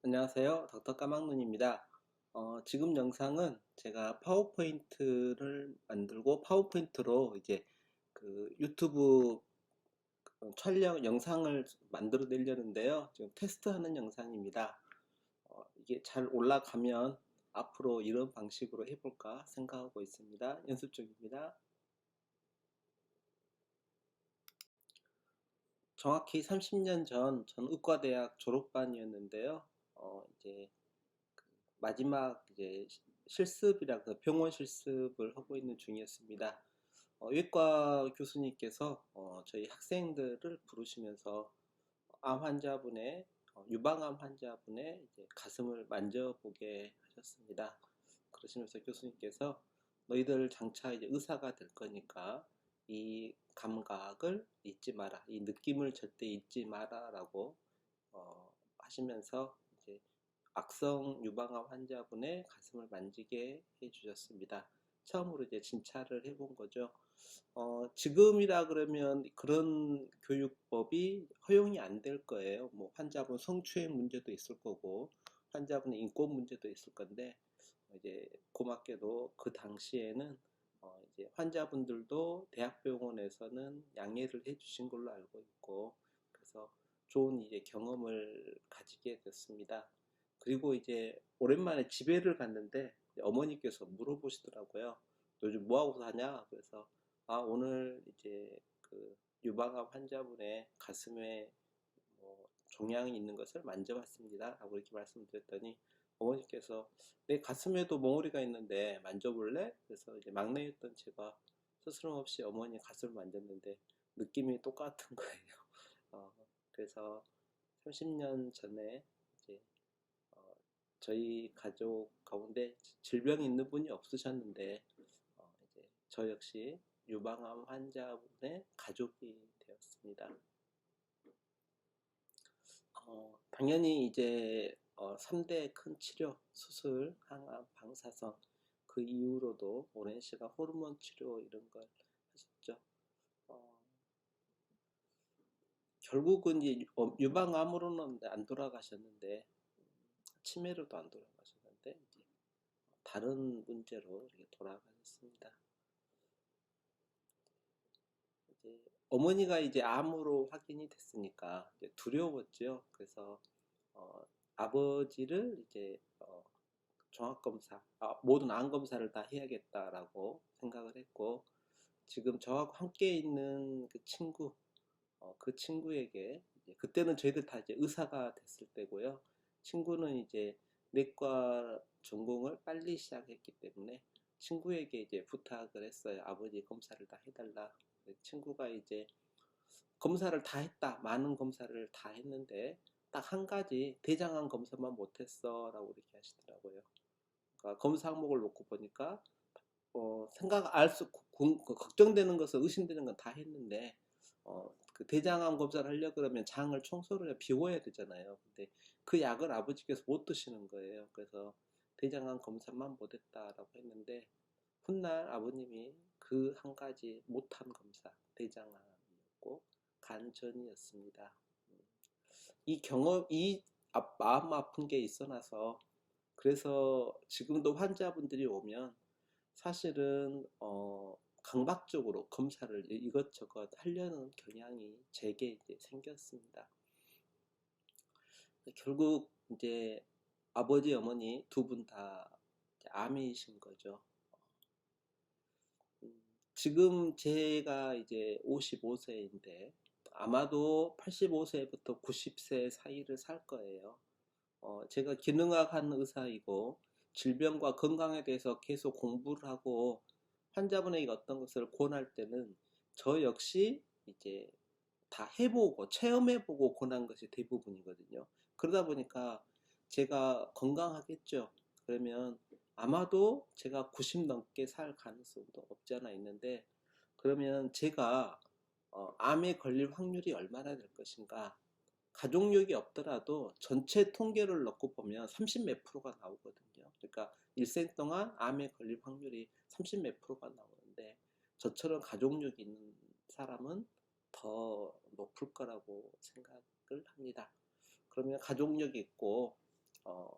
안녕하세요. 닥터 까막눈입니다. 지금 영상은 제가 파워포인트를 만들고 파워포인트로 이제 그 유튜브 촬영 영상을 만들어 내려는데요. 지금 테스트하는 영상입니다. 이게 잘 올라가면 앞으로 이런 방식으로 해볼까 생각하고 있습니다. 연습 중입니다. 정확히 30년 전 의과대학 졸업반이었는데요. 이제 마지막 이제 실습이라 그 병원 실습을 하고 있는 중이었습니다. 외과 교수님께서 저희 학생들을 부르시면서 암 환자분의 유방암 환자분의 이제 가슴을 만져보게 하셨습니다. 그러시면서 교수님께서 너희들 장차 이제 의사가 될 거니까 이 감각을 잊지 마라, 이 느낌을 절대 잊지 마라라고 하시면서 이제 악성 유방암 환자분의 가슴을 만지게 해주셨습니다. 처음으로 이제 진찰을 해본 거죠. 지금이라 그러면 그런 교육법이 허용이 안 될 거예요. 뭐 환자분 성추행 문제도 있을 거고 환자분의 인권 문제도 있을 건데 이제 고맙게도 그 당시에는 이제 환자분들도 대학병원에서는 양해를 해주신 걸로 알고 있고 그래서 좋은 이제 경험을 가지게 됐습니다. 그리고 이제 오랜만에 집에를 갔는데 어머니께서 물어보시더라고요. 요즘 뭐 하고 사냐? 그래서 오늘 이제 그 유방암 환자분의 가슴에 뭐 종양이 있는 것을 만져봤습니다. 라고 이렇게 말씀드렸더니 어머니께서 내 가슴에도 몽우리가 있는데 만져볼래? 그래서 이제 막내였던 제가 스스럼 없이 어머니 가슴을 만졌는데 느낌이 똑같은 거예요. 어, 그래서 30년 전에 이제 어, 저희 가족 가운데 질병이 있는 분이 없으셨는데 이제 저 역시 유방암 환자분의 가족이 되었습니다. 당연히 이제 3대 큰 치료, 수술, 항암, 방사선 그 이후로도 오랜 시간 호르몬 치료 이런 걸 하셨죠. 어, 결국은 이제 유방암으로는 안 돌아가셨는데 치매로도 안 돌아가셨는데 이제 다른 문제로 이렇게 돌아가셨습니다. 이제 어머니가 이제 암으로 확인이 됐으니까 이제 두려웠죠. 그래서 어, 아버지를 이제 종합검사, 모든 암 검사를 다 해야겠다라고 생각을 했고 지금 저하고 함께 있는 그 친구, 그 친구에게 이제 그때는 저희들 다 이제 의사가 됐을 때고요. 친구는 이제 내과 전공을 빨리 시작했기 때문에 친구에게 이제 부탁을 했어요. 아버지 검사를 다 해달라. 친구가 이제 검사를 다 했다. 많은 검사를 다 했는데 딱 한 가지 대장암 검사만 못했어 라고 이렇게 하시더라고요. 그러니까 검사 항목을 놓고 보니까 생각 걱정되는 것을 의심되는 건 다 했는데 그 대장암 검사를 하려 그러면 장을 청소를 비워야 되잖아요. 근데 그 약을 아버지께서 못 드시는 거예요. 그래서 대장암 검사만 못했다라고 했는데 훗날 아버님이 그 한 가지 못한 검사 대장암이었고 간전이었습니다. 이 경험, 마음 아픈 게 있어 나서 그래서 지금도 환자분들이 오면 사실은 강박적으로 검사를 이것저것 하려는 경향이 제게 이제 생겼습니다. 결국 이제 아버지 어머니 두 분 다 암이신 거죠. 지금 제가 이제 55세인데 아마도 85세부터 90세 사이를 살 거예요. 제가 기능학 하는 의사이고 질병과 건강에 대해서 계속 공부를 하고 환자분에게 어떤 것을 권할 때는 저 역시 이제 다 해보고 체험해보고 권한 것이 대부분이거든요. 그러다 보니까 제가 건강하겠죠. 그러면 아마도 제가 90 넘게 살 가능성도 없지 않아 있는데 그러면 제가 암에 걸릴 확률이 얼마나 될 것인가 가족력이 없더라도 전체 통계를 넣고 보면 30 몇 프로가 나오거든요. 그러니까 일생 동안 암에 걸릴 확률이 30 몇 프로가 나오는데 저처럼 가족력이 있는 사람은 더 높을 거라고 생각을 합니다. 그러면 가족력이 있고 어,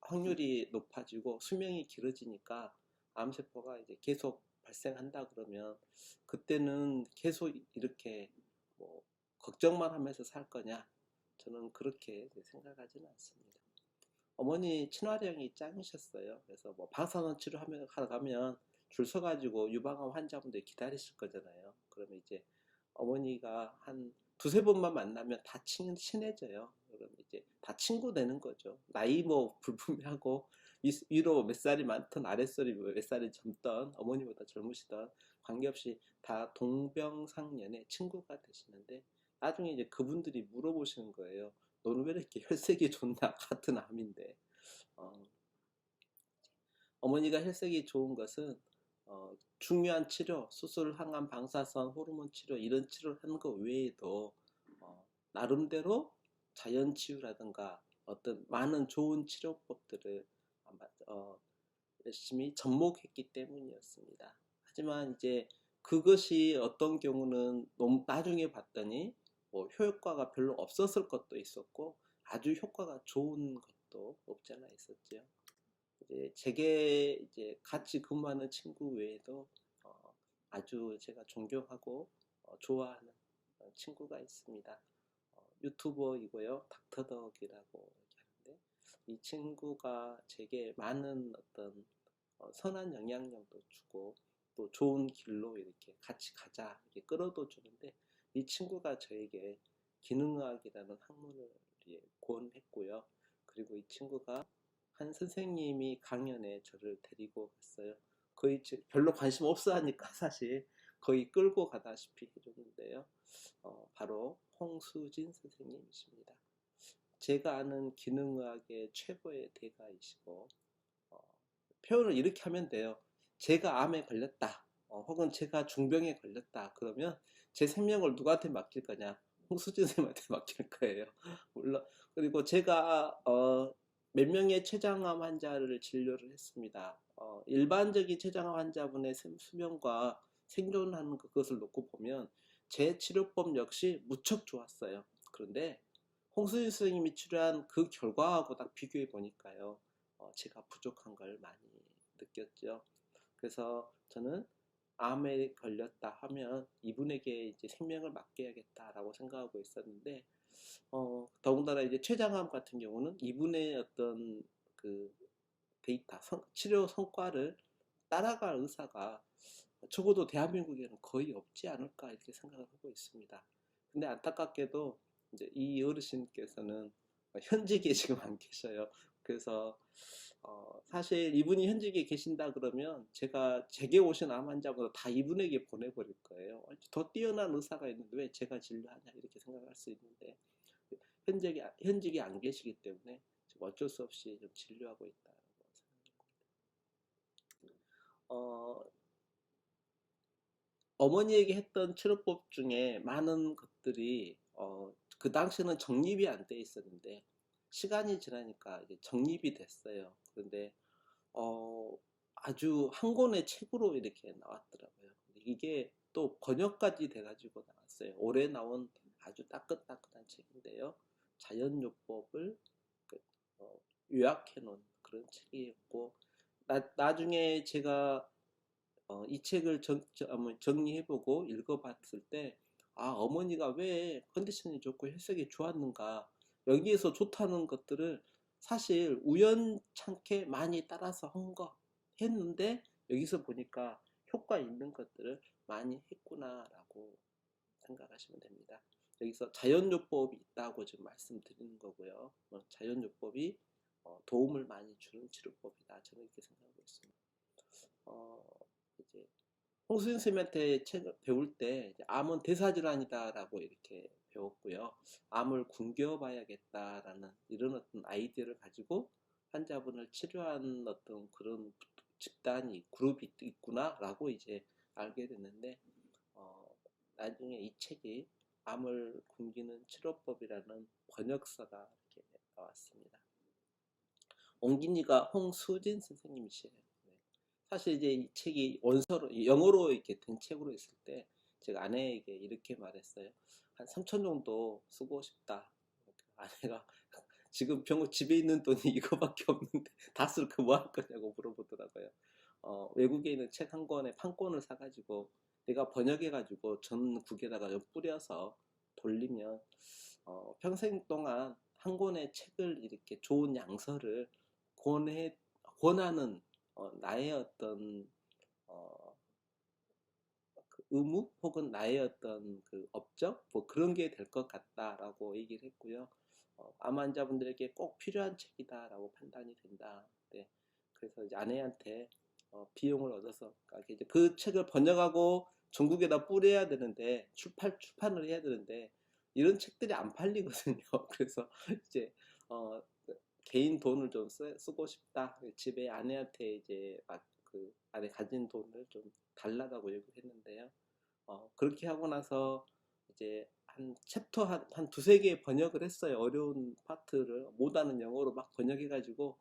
확률이 높아지고 수명이 길어지니까 암세포가 이제 계속 발생한다 그러면 그때는 계속 이렇게 뭐 걱정만 하면서 살 거냐? 저는 그렇게 생각하지는 않습니다. 어머니 친화력이 짱이셨어요. 그래서 뭐 방사선 치료하면 하러 가면 줄 서가지고 유방암 환자분들 기다리실 거잖아요. 그러면 이제 어머니가 한 두세 번만 만나면 다 친해져요. 그러면 이제 다 친구 되는 거죠. 나이 뭐 불분명하고 위로 몇 살이 많든 아랫살이 몇 살이 젊던 어머니보다 젊으시던 관계없이 다 동병상련의 친구가 되시는데 나중에 이제 그분들이 물어보시는 거예요. 너는 왜 이렇게 혈색이 좋나? 같은 암인데. 어, 어머니가 혈색이 좋은 것은 중요한 치료, 수술, 항암, 방사선, 호르몬 치료 이런 치료를 하는 것 외에도 나름대로 자연치유라든가 어떤 많은 좋은 치료법들을 열심히 접목했기 때문이었습니다. 하지만 이제 그것이 어떤 경우는 너무 나중에 봤더니 뭐 효과가 별로 없었을 것도 있었고 아주 효과가 좋은 것도 없지 않아 있었죠. 이제 제게 이제 같이 근무하는 친구 외에도 아주 제가 존경하고 좋아하는 친구가 있습니다. 유튜버이고요. 닥터덕이라고 하는데 이 친구가 제게 많은 어떤 선한 영향력도 주고 또 좋은 길로 이렇게 같이 가자 이렇게 끌어도 주는데 이 친구가 저에게 기능의학이라는 학문을 권했고요. 그리고 이 친구가 한 선생님이 강연에 저를 데리고 갔어요. 거의 별로 관심 없어 하니까 사실 거의 끌고 가다시피 해줬는데요. 바로 홍수진 선생님이십니다. 제가 아는 기능의학의 최고의 대가이시고 표현을 이렇게 하면 돼요. 제가 암에 걸렸다. 혹은 제가 중병에 걸렸다. 그러면 제 생명을 누구한테 맡길 거냐? 홍수진 선생님한테 맡길 거예요. 물론 그리고 제가 몇 명의 췌장암 환자를 진료를 했습니다. 일반적인 췌장암 환자분의 수명과 생존하는 그것을 놓고 보면 제 치료법 역시 무척 좋았어요. 그런데 홍수진 선생님이 치료한 그 결과하고 딱 비교해 보니까요. 제가 부족한 걸 많이 느꼈죠. 그래서 저는 암에 걸렸다 하면 이분에게 이제 생명을 맡겨야겠다라고 생각하고 있었는데, 더군다나 이제 췌장암 같은 경우는 이분의 어떤 그 데이터, 치료 성과를 따라갈 의사가 적어도 대한민국에는 거의 없지 않을까 이렇게 생각을 하고 있습니다. 근데 안타깝게도 이제 이 어르신께서는 현직에 지금 안 계셔요. 그래서 사실 이분이 현직에 계신다 그러면 제게 오신 암 환자보다 다 이분에게 보내버릴 거예요. 더 뛰어난 의사가 있는데 왜 제가 진료하냐 이렇게 생각할 수 있는데 현직에 안 계시기 때문에 지금 어쩔 수 없이 좀 진료하고 있다고 생각합니다. 어머니에게 했던 치료법 중에 많은 것들이 그 당시에는 정립이 안 돼 있었는데 시간이 지나니까 이제 정립이 됐어요. 그런데 아주 한 권의 책으로 이렇게 나왔더라고요. 이게 또 번역까지 돼가지고 나왔어요. 올해 나온 아주 따끈따끈한 책인데요. 자연요법을 그, 요약해 놓은 그런 책이었고 나중에 제가 이 책을 정리해보고 읽어봤을 때, 어머니가 왜 컨디션이 좋고 혈색이 좋았는가. 여기에서 좋다는 것들을 사실 우연찮게 많이 따라서 했는데, 여기서 보니까 효과 있는 것들을 많이 했구나라고 생각하시면 됩니다. 여기서 자연요법이 있다고 지금 말씀드리는 거고요. 자연요법이 도움을 많이 주는 치료법이다. 저는 이렇게 생각하고 있습니다. 이제 홍수진 선생님한테 배울 때 암은 대사질환이다라고 이렇게 배웠고요. 암을 굶겨봐야겠다라는 이런 어떤 아이디어를 가지고 환자분을 치료한 어떤 그런 집단이 그룹이 있구나라고 이제 알게 됐는데 나중에 이 책이 암을 굶기는 치료법이라는 번역서가 이렇게 나왔습니다. 옹기니가 홍수진 선생님이시에요. 사실 이제 이 책이 원서로 영어로 이렇게 된 책으로 있을 때 제가 아내에게 이렇게 말했어요. 한 3천 정도 쓰고 싶다. 아내가 지금 병원 집에 있는 돈이 이거밖에 없는데 다 쓸 거 뭐 할 거냐고 물어보더라고요. 외국에 있는 책 한 권에 판권을 사가지고 내가 번역해가지고 전국에다가 좀 뿌려서 돌리면 평생 동안 한 권의 책을 이렇게 좋은 양서를 권하는 나의 어떤 어, 그 의무 혹은 나의 어떤 그 업적 뭐 그런 게 될 것 같다라고 얘기를 했고요. 암 환자분들에게 꼭 필요한 책이다라고 판단이 된다. 네. 그래서 이제 아내한테 비용을 얻어서 그러니까 이제 그 책을 번역하고 전국에다 뿌려야 되는데 출판을 해야 되는데 이런 책들이 안 팔리거든요. 그래서 이제 어, 개인 돈을 좀 쓰고 싶다. 집에 아내한테 이제 그 아내 가진 돈을 좀 달라고 요구했는데요. 그렇게 하고 나서 이제 한 챕터 한 두세 개 번역을 했어요. 어려운 파트를 못하는 영어로 막 번역해가지고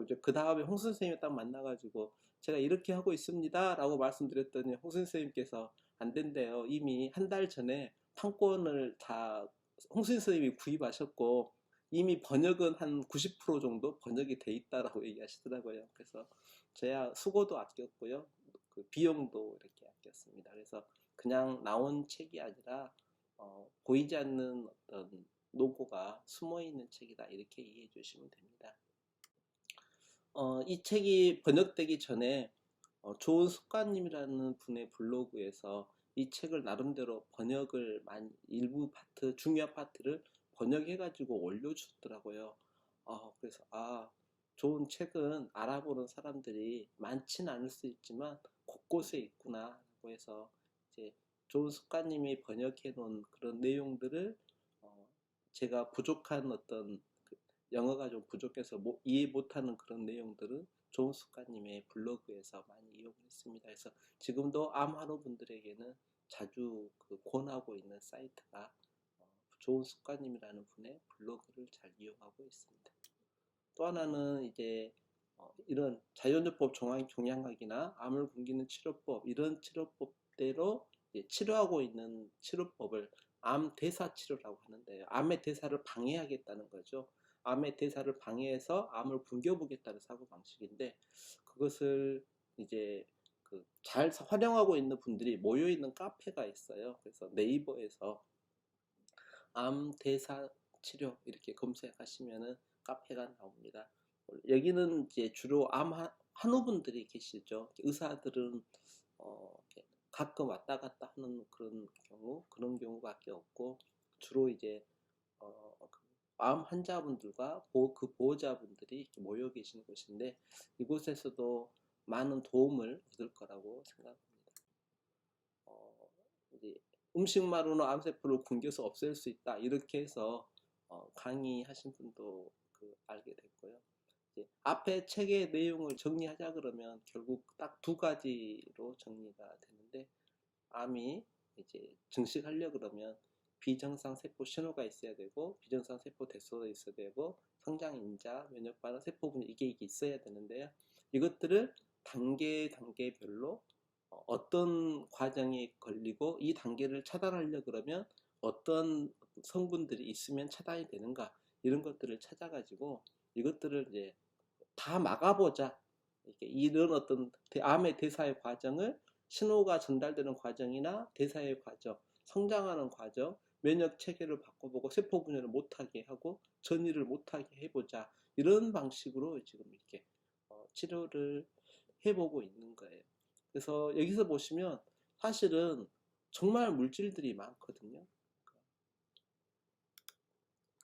이제 그 다음에 홍 선생님을 딱 만나가지고 제가 이렇게 하고 있습니다 라고 말씀드렸더니 홍 선생님께서 안 된대요. 이미 한 달 전에 판권을 다 홍 선생님이 구입하셨고 이미 번역은 한 90% 정도 번역이 돼 있다라고 얘기하시더라고요. 그래서 저야 수고도 아꼈고요. 그 비용도 이렇게 아꼈습니다. 그래서 그냥 나온 책이 아니라 보이지 않는 어떤 노고가 숨어 있는 책이다 이렇게 이해해 주시면 됩니다. 이 책이 번역되기 전에 좋은 습관님이라는 분의 블로그에서 이 책을 나름대로 번역을 일부 파트, 중요한 파트를 번역해가지고 올려주더라고요. 그래서 좋은 책은 알아보는 사람들이 많지는 않을 수 있지만 곳곳에 있구나라고 해서 이제 좋은 습관님이 번역해 놓은 그런 내용들을 제가 부족한 어떤 영어가 좀 부족해서 이해 못하는 그런 내용들은 좋은 습관님의 블로그에서 많이 이용을 했습니다. 그래서 지금도 암 환우분들에게는 자주 권하고 있는 사이트가 좋은 습관님이라는 분의 블로그를 잘 이용하고 있습니다. 또 하나는 이제 이런 자연요법 종양학이나 암을 굶기는 치료법 이런 치료법대로 치료하고 있는 치료법을 암 대사 치료라고 하는데요. 암의 대사를 방해하겠다는 거죠. 암의 대사를 방해해서 암을 굶겨보겠다는 사고 방식인데 그것을 이제 잘 활용하고 있는 분들이 모여 있는 카페가 있어요. 그래서 네이버에서 암 대사 치료 이렇게 검색하시면은 카페가 나옵니다. 여기는 이제 주로 암 환우분들이 계시죠. 의사들은 가끔 왔다 갔다 하는 그런 경우밖에 없고 주로 이제 암 환자분들과 그 보호자분들이 이렇게 모여 계시는 곳인데 이곳에서도 많은 도움을 얻을 거라고 생각합니다. 이제 음식만으로는 암세포를 굶겨서 없앨 수 있다 이렇게 해서 강의하신 분도 알게 됐고요. 앞에 책의 내용을 정리하자 그러면 결국 딱 두 가지로 정리가 되는데 암이 이제 증식하려 그러면 비정상 세포 신호가 있어야 되고 비정상 세포 대소가 있어야 되고 성장 인자 면역 반응 세포 분열 이게 있어야 되는데요. 이것들을 단계별로 어떤 과정이 걸리고 이 단계를 차단하려 그러면 어떤 성분들이 있으면 차단이 되는가 이런 것들을 찾아가지고 이것들을 이제 다 막아보자. 이런 어떤 암의 대사의 과정을 신호가 전달되는 과정이나 대사의 과정, 성장하는 과정, 면역 체계를 바꿔보고 세포 분열을 못하게 하고 전이를 못하게 해보자. 이런 방식으로 지금 이렇게 치료를 해보고 있는 거예요. 그래서 여기서 보시면 사실은 정말 물질들이 많거든요.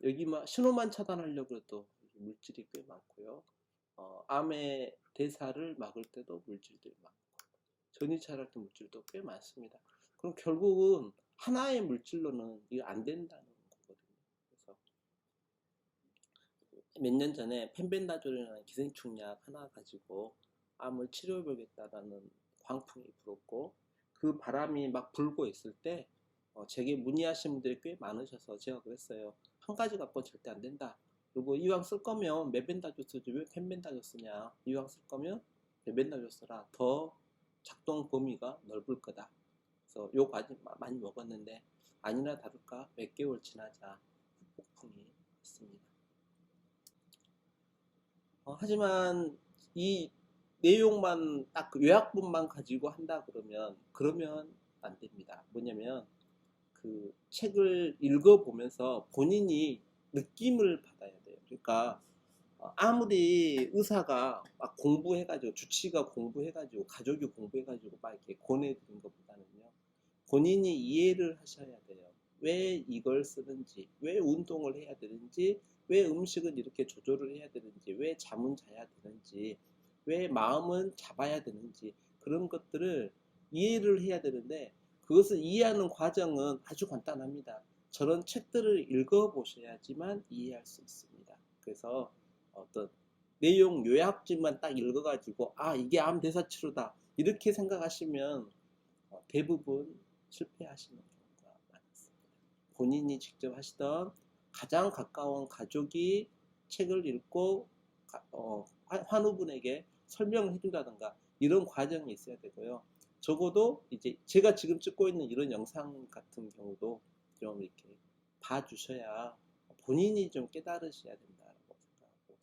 여기만 신호만 차단하려고 해도 물질이 꽤 많고요. 암의 대사를 막을 때도 물질들이 많고 전이 차랄 때 물질도 꽤 많습니다. 그럼 결국은 하나의 물질로는 이거 안 된다는 거거든요. 그래서 몇 년 전에 펜벤다졸이라는 기생충 약 하나 가지고 암을 치료해보겠다라는 광풍이 불었고 그 바람이 막 불고 있을 때 제게 문의하신 분들이 꽤 많으셔서 제가 그랬어요. 한 가지 갖고 절대 안 된다. 그리고 이왕 쓸 거면 메벤다조 쓰지 왜 펜벤다조 쓰냐. 이왕 쓸 거면 메벤다조 써라. 더 작동 범위가 넓을 거다. 그래서 욕 많이 먹었는데 아니나 다를까 몇 개월 지나자 폭풍이 있습니다. 하지만 이 내용만 딱 그 요약본만 가지고 한다 그러면 안 됩니다. 뭐냐면 그 책을 읽어보면서 본인이 느낌을 받아야 돼요. 그러니까 아무리 의사가 막 공부해가지고 주치의가 공부해가지고 가족이 공부해가지고 막 이렇게 권해드린 것보다는요, 본인이 이해를 하셔야 돼요. 왜 이걸 쓰는지, 왜 운동을 해야 되는지, 왜 음식은 이렇게 조절을 해야 되는지, 왜 잠은 자야 되는지, 왜 마음은 잡아야 되는지, 그런 것들을 이해를 해야 되는데, 그것을 이해하는 과정은 아주 간단합니다. 저런 책들을 읽어보셔야지만 이해할 수 있습니다. 그래서 어떤 내용 요약집만 딱 읽어가지고, 아, 이게 암 대사치료다, 이렇게 생각하시면 대부분 실패하시는 경우가 많습니다. 본인이 직접 하시던 가장 가까운 가족이 책을 읽고 환우분에게 설명을 해준다든가 이런 과정이 있어야 되고요. 적어도 이제 제가 지금 찍고 있는 이런 영상 같은 경우도 좀 이렇게 봐주셔야 본인이 좀 깨달으셔야 된다고 생각하고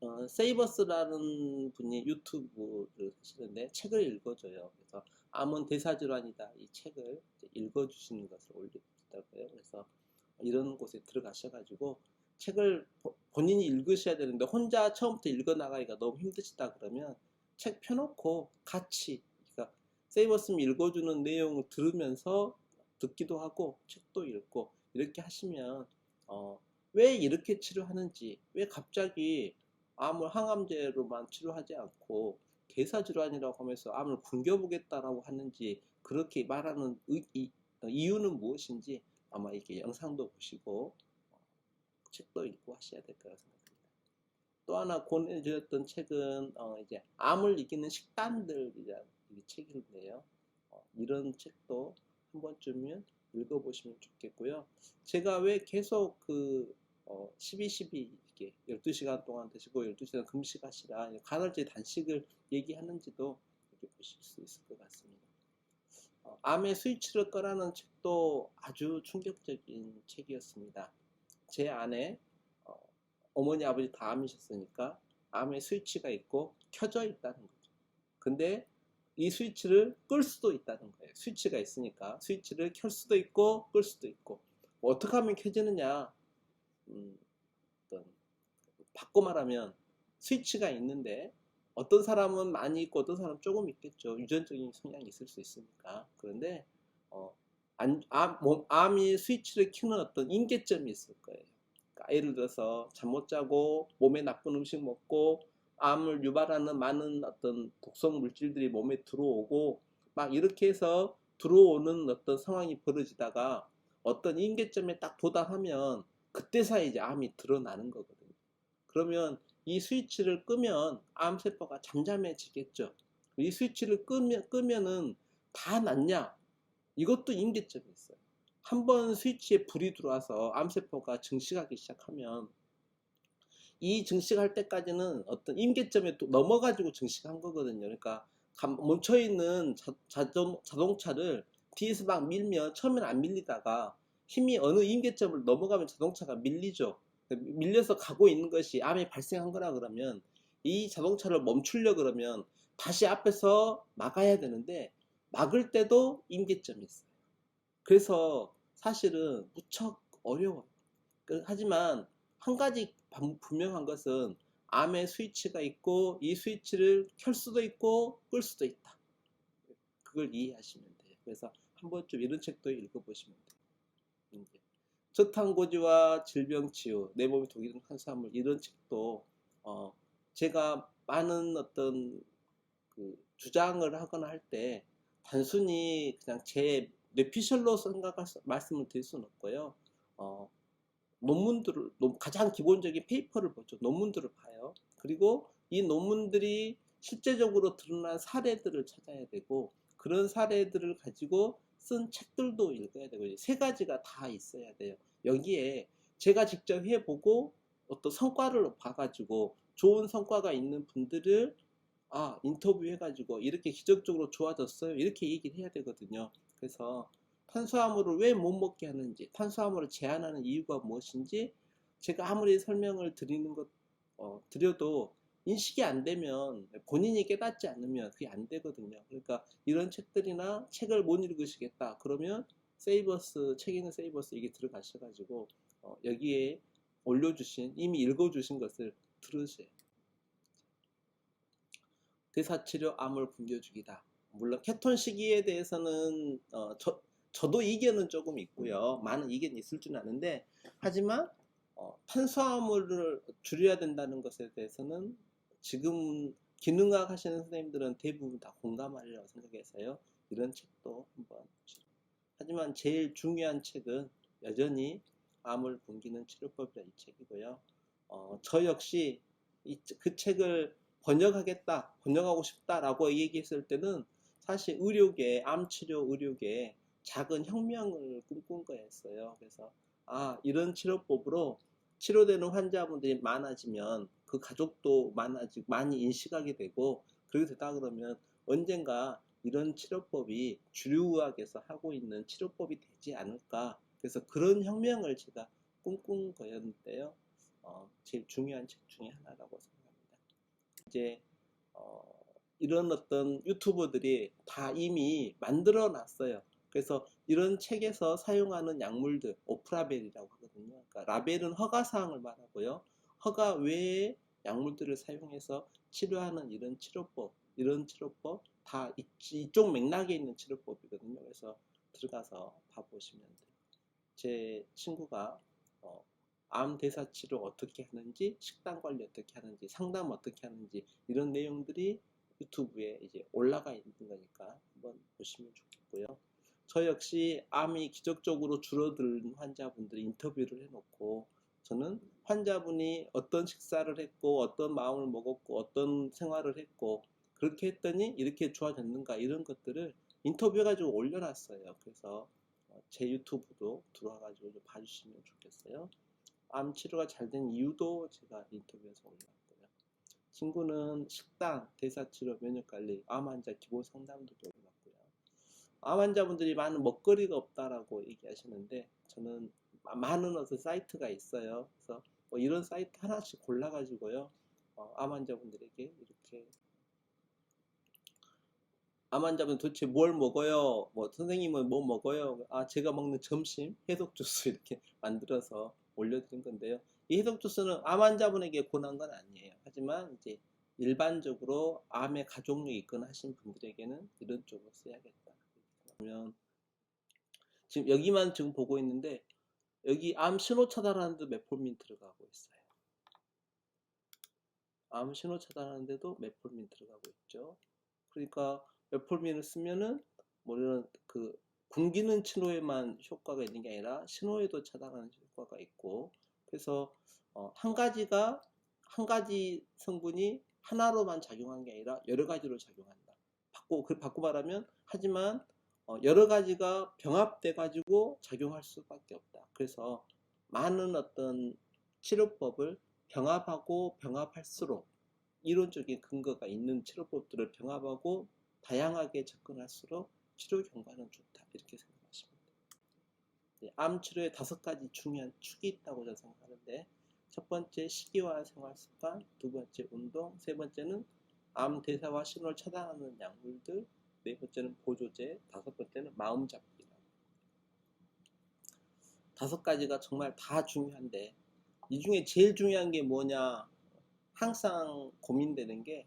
있습니다. 세이버스라는 분이 유튜브를 하시는데 책을 읽어줘요. 그래서 암은 대사질환이다, 이 책을 읽어주시는 것을 올리더라고요. 그래서 이런 곳에 들어가셔가지고 책을 본인이 읽으셔야 되는데 혼자 처음부터 읽어나가기가 너무 힘드시다 그러면 책 펴놓고 같이, 그러니까 세이버스님 읽어주는 내용을 들으면서 듣기도 하고 책도 읽고 이렇게 하시면 왜 이렇게 치료하는지, 왜 갑자기 암을 항암제로만 치료하지 않고 대사질환이라고 하면서 암을 굶겨보겠다라고 하는지, 그렇게 말하는 이유는 무엇인지 아마 이렇게 영상도 보시고 책도 읽고 하셔야 될 거라고 생각합니다. 또 하나 권해드렸던 책은 이제 암을 이기는 식단들이라는 책인데요. 이런 책도 한 번쯤은 읽어보시면 좋겠고요. 제가 왜 계속 12-12 이렇게 12시간 동안 드시고 12시간 금식하시라 간헐적 단식을 얘기하는지도 이렇게 보실 수 있을 것 같습니다. 암의 스위치를 꺼라는 책도 아주 충격적인 책이었습니다. 제 안에 어머니 아버지 다 암이셨으니까 암의 스위치가 있고 켜져 있다는 거죠. 근데 이 스위치를 끌 수도 있다는 거예요. 스위치가 있으니까 스위치를 켤 수도 있고 끌 수도 있고, 뭐 어떻게 하면 켜지느냐, 어떤 바꿔 말하면 스위치가 있는데 어떤 사람은 많이 있고 어떤 사람은 조금 있겠죠. 유전적인 성향이 있을 수 있으니까. 그런데 암이 스위치를 켜는 어떤 임계점이 있을 거예요. 그러니까 예를 들어서 잠 못 자고 몸에 나쁜 음식 먹고 암을 유발하는 많은 어떤 독성 물질들이 몸에 들어오고 막 이렇게 해서 들어오는 어떤 상황이 벌어지다가 어떤 임계점에 딱 도달하면 그때서야 이제 암이 드러나는 거거든요. 그러면 이 스위치를 끄면 암세포가 잠잠해지겠죠. 이 스위치를 끄면은 다 낫냐? 이것도 임계점이 있어요. 한번 스위치에 불이 들어와서 암세포가 증식하기 시작하면 이 증식할 때까지는 어떤 임계점에 또 넘어가지고 증식한 거거든요. 그러니까 멈춰있는 자동차를 뒤에서 막 밀면 처음에는 안 밀리다가 힘이 어느 임계점을 넘어가면 자동차가 밀리죠. 밀려서 가고 있는 것이 암이 발생한 거라 그러면 이 자동차를 멈추려 그러면 다시 앞에서 막아야 되는데 막을 때도 임계점이 있어요. 그래서 사실은 무척 어려워요. 하지만 한 가지 분명한 것은 암의 스위치가 있고 이 스위치를 켤 수도 있고 끌 수도 있다. 그걸 이해하시면 돼요. 그래서 한 번쯤 이런 책도 읽어보시면 돼요. 저탄고지와 질병치유, 내 몸이 독이 된 탄수화물, 이런 책도 제가 많은 어떤 주장을 하거나 할 때 단순히 그냥 제 뇌피셜로 말씀을 드릴 수는 없고요. 논문들을, 가장 기본적인 페이퍼를 보죠. 논문들을 봐요. 그리고 이 논문들이 실제적으로 드러난 사례들을 찾아야 되고, 그런 사례들을 가지고 쓴 책들도 읽어야 되고, 세 가지가 다 있어야 돼요. 여기에 제가 직접 해보고 어떤 성과를 봐가지고 좋은 성과가 있는 분들을 인터뷰해가지고 이렇게 기적적으로 좋아졌어요, 이렇게 얘기를 해야 되거든요. 그래서 탄수화물을 왜 못 먹게 하는지, 탄수화물을 제한하는 이유가 무엇인지 제가 아무리 설명을 드려도 인식이 안 되면, 본인이 깨닫지 않으면 그게 안 되거든요. 그러니까 이런 책들이나 책을 못 읽으시겠다 그러면 책 있는 세이버스 이게 들어가셔가지고 여기에 올려주신, 이미 읽어주신 것을 들으세요. 대사치료 암을 굶겨주기다. 물론 케톤 시기에 대해서는 저도 이견은 조금 있고요. 많은 이견이 있을 줄 아는데, 하지만 탄수화물을 줄여야 된다는 것에 대해서는 지금 기능학 하시는 선생님들은 대부분 다 공감하리라고 생각해서요. 이런 책도 한번. 하지만 제일 중요한 책은 여전히 암을 굶기는 치료법이라 이 책이고요. 저 역시 그 책을 번역하고 싶다라고 얘기했을 때는 사실 암치료 의료계에 작은 혁명을 꿈꾼 거였어요. 그래서 이런 치료법으로 치료되는 환자분들이 많아지면 그 가족도 많이 인식하게 되고, 그렇게 되다 그러면 언젠가 이런 치료법이 주류의학에서 하고 있는 치료법이 되지 않을까. 그래서 그런 혁명을 제가 꿈꾼 거였는데요. 제일 중요한 책 중에 하나라고 생각합니다. 이제 이런 어떤 유튜버들이 다 이미 만들어 놨어요. 그래서 이런 책에서 사용하는 약물들, 오프라벨이라고 하거든요. 그러니까 라벨은 허가사항을 말하고요. 허가 외의 약물들을 사용해서 치료하는 이런 치료법 다 이쪽 맥락에 있는 치료법이거든요. 그래서 들어가서 봐보시면 돼요. 제 친구가 암 대사 치료 어떻게 하는지, 식단 관리 어떻게 하는지, 상담 어떻게 하는지, 이런 내용들이 유튜브에 이제 올라가 있는 거니까 한번 보시면 좋겠고요. 저 역시 암이 기적적으로 줄어든 환자분들 인터뷰를 해놓고, 저는 환자분이 어떤 식사를 했고, 어떤 마음을 먹었고, 어떤 생활을 했고, 그렇게 했더니 이렇게 좋아졌는가, 이런 것들을 인터뷰해가지고 올려놨어요. 그래서 제 유튜브도 들어와가지고 좀 봐주시면 좋겠어요. 암 치료가 잘 된 이유도 제가 인터뷰에서 올려놨고요. 친구는 식단, 대사치료, 면역관리, 암 환자 기본 상담도 올려놨고요. 암 환자분들이 많은 먹거리가 없다라고 얘기하시는데, 저는 많은 어떤 사이트가 있어요. 그래서 이런 사이트 하나씩 골라가지고요. 암 환자분들에게 이렇게, 암 환자분 도대체 뭘 먹어요? 선생님은 뭐 먹어요? 제가 먹는 점심 해독 주스 이렇게 만들어서 올려드린 건데요. 이 해독 주스는 암 환자분에게 권한 건 아니에요. 하지만 이제 일반적으로 암의 가족력이 있거나 하신 분들에게는 이런 쪽으로 써야겠다. 그러면 지금 여기만 지금 보고 있는데, 여기 암 신호 차단하는데 메폴민 들어가고 있어요. 암 신호 차단하는데도 메폴민 들어가고 있죠. 그러니까 메폴민을 쓰면은 이런 굶기는 신호에만 효과가 있는 게 아니라 신호에도 차단하는 효과가 있고, 그래서 한 가지 성분이 하나로만 작용한 게 아니라 여러 가지로 작용한다. 바꿔 말하면, 하지만 여러 가지가 병합돼 가지고 작용할 수밖에 없다. 그래서 많은 어떤 치료법을 병합할수록, 이론적인 근거가 있는 치료법들을 병합하고 다양하게 접근할수록 치료 경과는 좋다, 이렇게 생각하시면 돼요. 암 치료에 5가지 중요한 축이 있다고 저는 생각하는데, 첫 번째 식이와 생활습관, 두 번째 운동, 세 번째는 암 대사와 신호를 차단하는 약물들, 네 번째는 보조제, 다섯 번째는 마음 잡기. 5가지가 정말 다 중요한데, 이 중에 제일 중요한 게 뭐냐, 항상 고민되는 게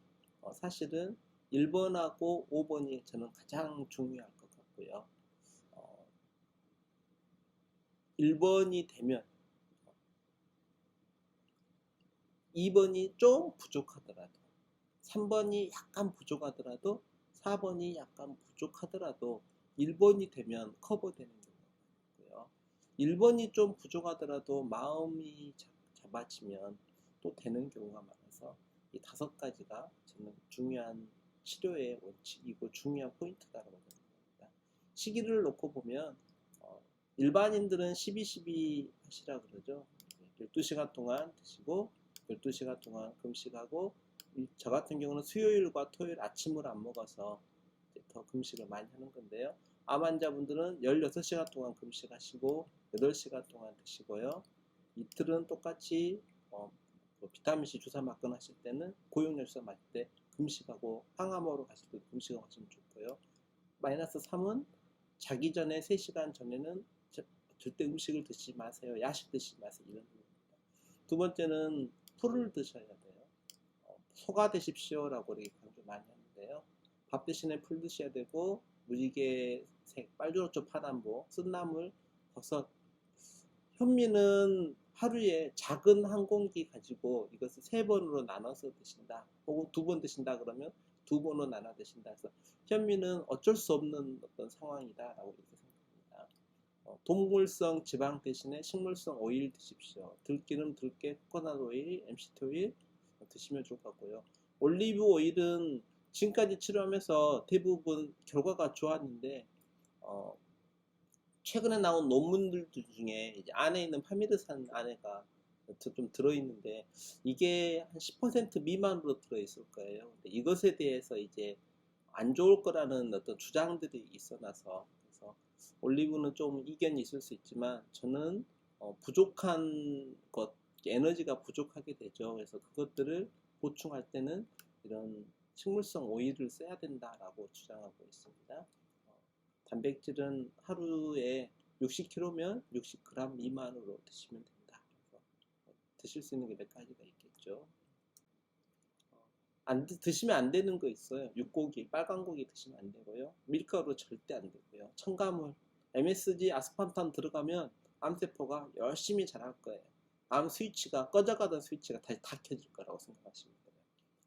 사실은 1번하고 5번이 저는 가장 중요할 것 같고요. 1번이 되면 2번이 좀 부족하더라도, 3번이 약간 부족하더라도, 4번이 약간 부족하더라도 1번이 되면 커버되는 경우가 있고요. 1번이 좀 부족하더라도 마음이 잡아지면 또 되는 경우가 많아서, 이 5가지가 저는 중요한 치료의 원칙이고 중요한 포인트다라고 생각합니다. 시기를 놓고 보면 일반인들은 12-12 하시라 그러죠. 12시간 동안 드시고 12시간 동안 금식하고, 저 같은 경우는 수요일과 토요일 아침을 안 먹어서 더 금식을 많이 하는 건데요. 암 환자분들은 16시간 동안 금식하시고 8시간 동안 드시고요. 이틀은 똑같이 비타민C 주사 맞거나 하실 때는 고용량 주사 맞을 때 금식하고 항암으로 가실 때 금식하고 하시면 좋고요. 마이너스 3은 자기 전에 3시간 전에는 절대 음식을 드시지 마세요. 야식 드시지 마세요. 이런 겁니다. 두 번째는 풀을 드셔야 돼요. 소가 되십시오라고 이렇게 강조 많이 하는데요. 밥 대신에 풀 드셔야 되고 무지개색, 빨주노초 파남보, 쓴나물, 버섯, 현미는 하루에 작은 한 공기 가지고 이것을 3번으로 나눠서 드신다. 혹은 2번 드신다 그러면 2번으로 나눠 드신다. 그래서 현미는 어쩔 수 없는 어떤 상황이다라고 이렇게 생각합니다. 동물성 지방 대신에 식물성 오일 드십시오. 들기름, 들깨, 코코넛 오일, MCT 오일 드시면 좋을 것 같고요. 올리브 오일은 지금까지 치료하면서 대부분 결과가 좋았는데 최근에 나온 논문들 중에 이제 안에 있는 파미르산 안에가 좀 들어있는데 이게 한 10% 미만으로 들어있을 거예요. 근데 이것에 대해서 이제 안 좋을 거라는 어떤 주장들이 있어놔서 그래서 올리브는 좀 이견이 있을 수 있지만 저는 부족한 것, 에너지가 부족하게 되죠. 그래서 그것들을 보충할 때는 이런 식물성 오일을 써야 된다라고 주장하고 있습니다. 단백질은 하루에 60kg면 60g 미만으로 드시면 된다. 드실 수 있는 게 몇 가지가 있겠죠. 드시면 안 되는 거 있어요. 육고기, 빨간 고기 드시면 안 되고요. 밀가루 절대 안 되고요. 첨가물, MSG, 아스파탐 들어가면 암세포가 열심히 자랄 거예요. 암 스위치가 꺼져가던 스위치가 다시 다 켜질 거라고 생각하시면 돼요.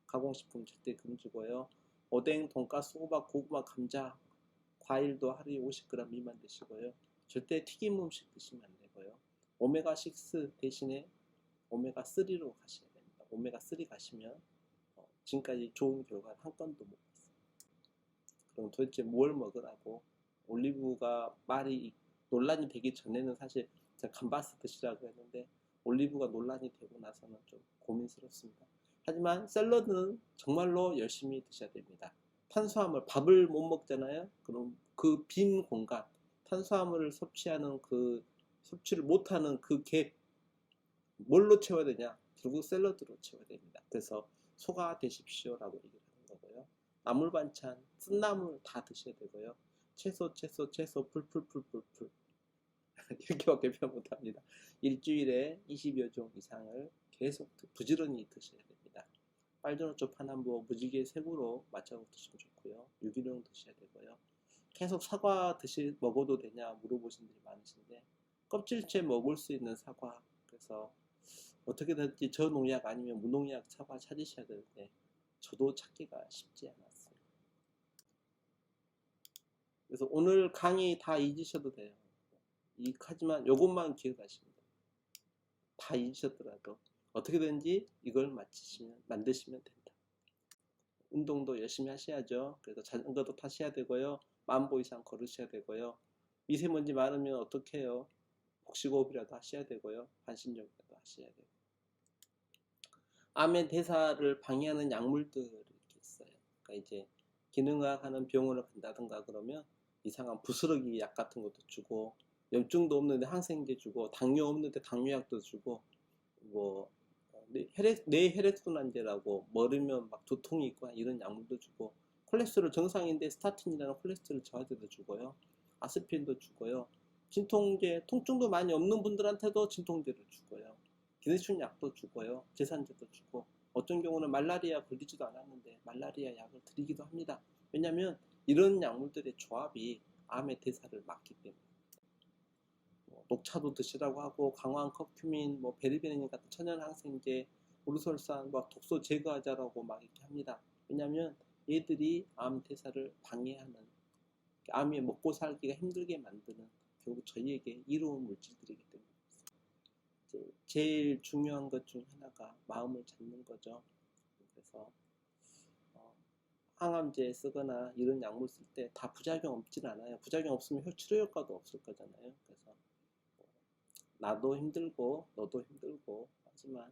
가공식품 절대 금지고요. 오뎅, 돈가스, 호박, 고구마, 감자, 과일도 하루에 50g 미만 드시고요. 절대 튀김 음식 드시면 안 되고요. 오메가6 대신에 오메가3로 가셔야 됩니다. 오메가3 가시면 지금까지 좋은 결과는 한 건도 못 봤어요. 그럼 도대체 뭘 먹으라고? 올리브가 말이 논란이 되기 전에는 사실 제가 감바스 드시라고 했는데 올리브가 논란이 되고 나서는 좀 고민스럽습니다. 하지만 샐러드는 정말로 열심히 드셔야 됩니다. 탄수화물, 밥을 못 먹잖아요. 그럼 그 빈 공간, 탄수화물을 섭취하는 그 섭취를 못하는 그 갭, 뭘로 채워야 되냐? 결국 샐러드로 채워야 됩니다. 그래서 소가 되십시오라고 얘기를 하는 거고요. 나물 반찬, 쓴나물 다 드셔야 되고요. 채소, 풀. 이렇게밖에 표현 못합니다. 일주일에 20여 종 이상을 계속 부지런히 드셔야 됩니다. 빨주노초 파남보 무지개 색으로 맞춰 드시면 좋고요. 유기농 드셔야 되고요. 계속 사과 먹어도 되냐 물어보신 분들이 많으신데 껍질째 먹을 수 있는 사과, 그래서 어떻게든지 저농약 아니면 무농약 사과 찾으셔야 되는데 저도 찾기가 쉽지 않았어요. 그래서 오늘 강의 다 잊으셔도 돼요. 하지만 이것만 기억하시면 돼요. 다 잊으셨더라도 어떻게든지 이걸 만드시면 된다. 운동도 열심히 하셔야죠. 그래서 자전거도 타셔야 되고요. 10,000보 이상 걸으셔야 되고요. 미세먼지 많으면 어떻게 해요? 복식호흡이라도 하셔야 되고요. 반신욕이라도 하셔야 되고. 암의 대사를 방해하는 약물들이 이렇게 있어요. 그러니까 이제 기능의학 하는 병원을 간다든가 그러면 이상한 부스러기 약 같은 것도 주고, 염증도 없는데 항생제 주고, 당뇨 없는데 당뇨약도 주고, 뭐 뇌혈액순환제라고 머리면 막 두통이 있고 이런 약물도 주고, 콜레스테롤 정상인데 스타틴이라는 콜레스테롤 저하제도 주고요, 아스피린도 주고요, 진통제, 통증도 많이 없는 분들한테도 진통제를 주고요, 기내식 약도 주고요, 제산제도 주고, 어떤 경우는 말라리아 걸리지도 않았는데 말라리아 약을 드리기도 합니다. 왜냐하면 이런 약물들의 조합이 암의 대사를 막기 때문에. 녹차도 드시라고 하고, 강황, 커큐민, 베리베닌 같은 천연 항생제, 우르솔산, 독소 제거하자라고 막 이렇게 합니다. 왜냐하면 얘들이 암 대사를 방해하는, 암이 먹고 살기가 힘들게 만드는, 결국 저희에게 이로운 물질들이기 때문에. 제일 중요한 것 중 하나가 마음을 잡는 거죠. 그래서 항암제 쓰거나 이런 약물 쓸 때 다 부작용 없진 않아요. 부작용 없으면 치료 효과도 없을 거잖아요. 그래서 나도 힘들고 너도 힘들고 하지만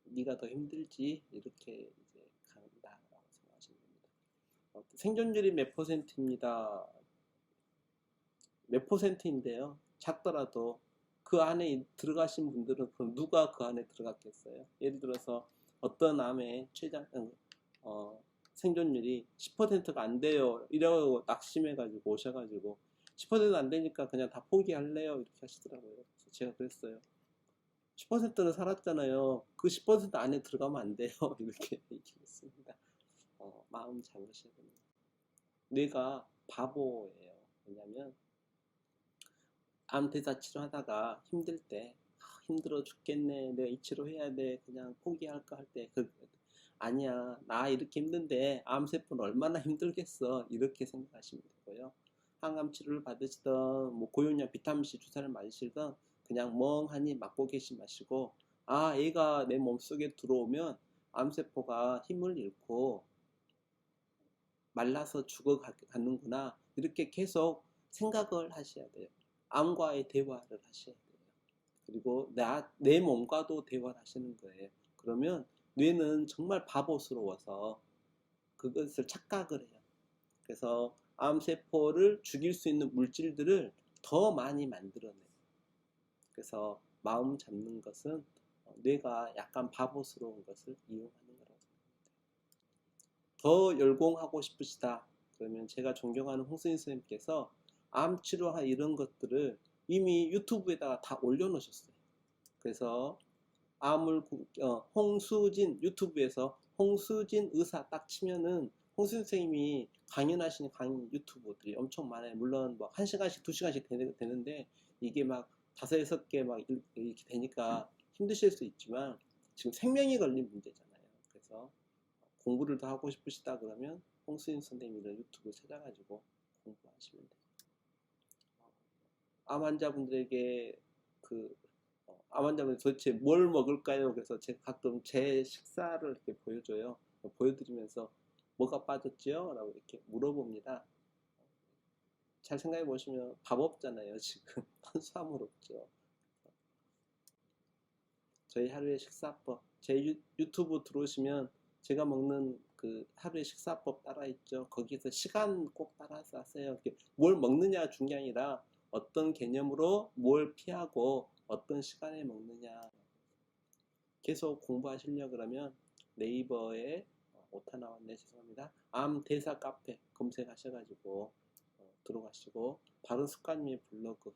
네가 더 힘들지, 이렇게 이제 간다라고 생각하시면 됩니다. 생존율이 몇 %입니다. 몇 %인데요. 작더라도 그 안에 들어가신 분들은 그럼 누가 그 안에 들어갔겠어요? 예를 들어서 어떤 암의 생존율이 10%가 안 돼요. 이러고 낙심해가지고 오셔가지고 10%도 안 되니까 그냥 다 포기할래요. 이렇게 하시더라고요. 그래서 제가 그랬어요. 10%는 살았잖아요. 그 10% 안에 들어가면 안 돼요. 이렇게 얘기했습니다. 마음 잡으셔야 됩니다. 뇌가 바보예요. 왜냐면 암 대사 치료하다가 힘들 때 힘들어 죽겠네. 내가 이 치료해야 돼. 그냥 포기할까 할 때 아니야. 나 이렇게 힘든데 암세포는 얼마나 힘들겠어. 이렇게 생각하시면 되고요. 항암 치료를 받으시던 뭐 고용량 비타민C 주사를 맞으시던 그냥 멍하니 맞고 계시 마시고 얘가 내 몸속에 들어오면 암세포가 힘을 잃고 말라서 죽어가는구나. 이렇게 계속 생각을 하셔야 돼요. 암과의 대화를 하셔야 돼요. 그리고 내 몸과도 대화를 하시는 거예요. 그러면 뇌는 정말 바보스러워서 그것을 착각을 해요. 그래서 암세포를 죽일 수 있는 물질들을 더 많이 만들어내요. 그래서 마음 잡는 것은 뇌가 약간 바보스러운 것을 이용하는 거라고 생각합니다. 더 열공하고 싶으시다. 그러면 제가 존경하는 홍수인 선생님께서 암 치료와 이런 것들을 이미 유튜브에다가 다 올려놓으셨어요. 그래서 홍수진 유튜브에서 홍수진 의사 딱 치면은 홍수 선생님이 강연하시는 강연 유튜브들이 엄청 많아요. 물론 뭐 1시간씩 2시간씩 되는데 이게 막 5, 6개 막 이렇게 되니까 힘드실 수 있지만 지금 생명이 걸린 문제잖아요. 그래서 공부를 더 하고 싶으시다 그러면 홍수진 선생님의 유튜브 찾아가지고 공부하시면 돼요. 암 환자분들에게 암 환자분들 도대체 뭘 먹을까요? 그래서 제가 가끔 제 식사를 이렇게 보여줘요. 보여드리면서 뭐가 빠졌죠? 라고 이렇게 물어봅니다. 잘 생각해 보시면 밥 없잖아요. 지금 탄수화물 없죠. 저희 하루의 식사법, 제 유튜브 들어오시면 제가 먹는 그 하루의 식사법 따라 있죠. 거기서 시간 꼭 따라서 하세요. 뭘 먹느냐 중요한 게 아니라 어떤 개념으로 뭘 피하고 어떤 시간에 먹느냐. 계속 공부하시려고 그러면 네이버에 오타 나왔네. 죄송합니다. 암 대사 카페 검색하셔가지고 들어가시고 바른습관님의 블로그,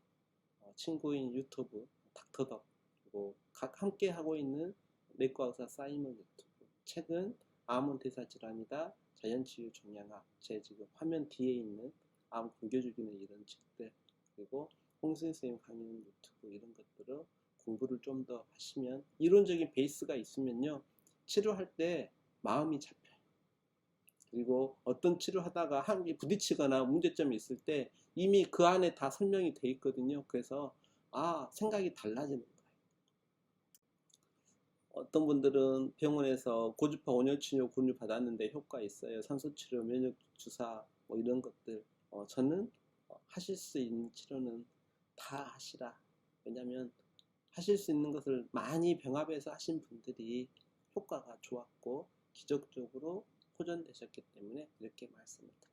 친구인 유튜브 닥터덕, 그리고 각 함께 하고 있는 내과 의사 사이먼 유튜브, 책은 암은 대사 질환이다, 자연치유 종양학, 제 지금 화면 뒤에 있는 암 굶겨 죽이는 이런 책들, 그리고 홍수인 선생님 강연 유튜브 이런 것들을 공부를 좀 더 하시면 이론적인 베이스가 있으면요 치료할 때 마음이 잡혀요. 그리고 어떤 치료하다가 한게 부딪히거나 문제점이 있을 때 이미 그 안에 다 설명이 돼 있거든요. 그래서 생각이 달라지는 거예요. 어떤 분들은 병원에서 고주파 온열치료 권유 받았는데 효과 있어요. 산소치료, 면역주사 뭐 이런 것들. 저는 하실 수 있는 치료는 다 하시라. 왜냐하면 하실 수 있는 것을 많이 병합해서 하신 분들이 효과가 좋았고 기적적으로 호전되셨기 때문에 이렇게 말씀을 드립니다.